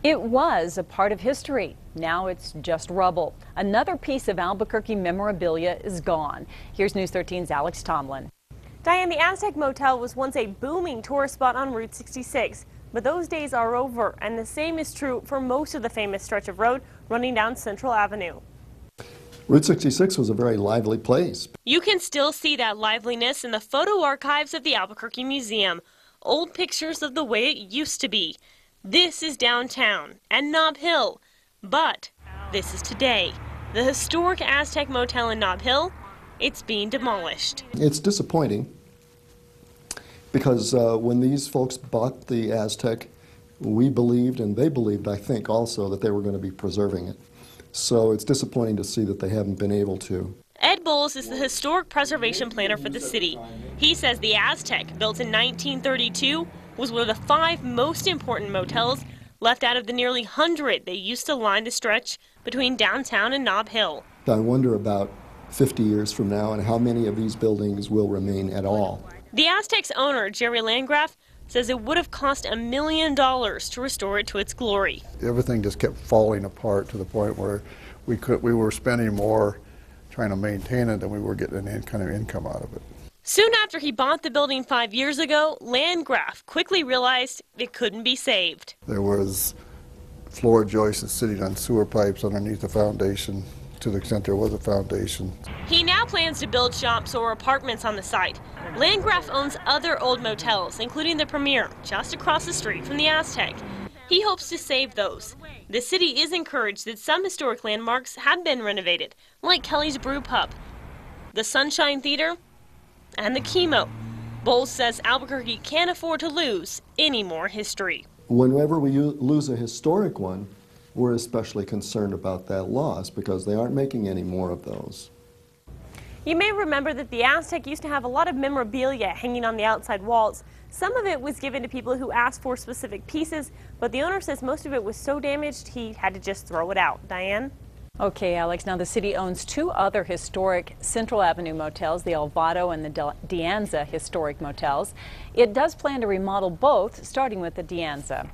It was a part of history. Now it's just rubble. Another piece of Albuquerque memorabilia is gone. Here's News 13's Alex Tomlin. Diane, the Aztec Motel was once a booming tourist spot on Route 66, but those days are over, and the same is true for most of the famous stretch of road running down Central Avenue. Route 66 was a very lively place. You can still see that liveliness in the photo archives of the Albuquerque Museum. Old pictures of the way it used to be. This is downtown and Nob Hill, but this is today. The historic Aztec Motel in Nob Hill, it's being demolished. It's disappointing because when these folks bought the Aztec, we believed, and they believed, I think, also, that they were going to be preserving it. So it's disappointing to see that they haven't been able to. Ed Bowles is the historic preservation planner for the city. He says the Aztec, built in 1932, was one of the 5 most important motels left out of the nearly 100 they used to line the stretch between downtown and Nob Hill. I wonder about 50 years from now and how many of these buildings will remain at all. The Aztec's owner, Jerry Landgraf, says it would have cost $1 million to restore it to its glory. Everything just kept falling apart to the point where we were spending more trying to maintain it than we were getting any kind of income out of it. Soon after he bought the building 5 years ago, Landgraf quickly realized it couldn't be saved. There was floor joists sitting on sewer pipes underneath the foundation, to the extent there was a foundation. He now plans to build shops or apartments on the site. Landgraf owns other old motels, including the Premier, just across the street from the Aztec. He hopes to save those. The city is encouraged that some historic landmarks have been renovated, like Kelly's Brew Pub, the Sunshine Theater, and the Chemo. Bowles says Albuquerque can't afford to lose any more history. Whenever we lose a historic one, we're especially concerned about that loss because they aren't making any more of those. You may remember that the Aztec used to have a lot of memorabilia hanging on the outside walls. Some of it was given to people who asked for specific pieces, but the owner says most of it was so damaged he had to just throw it out. Diane? Okay, Alex, now the city owns 2 other historic Central Avenue motels, the Alvado and the De Anza historic motels. It does plan to remodel both, starting with the De Anza.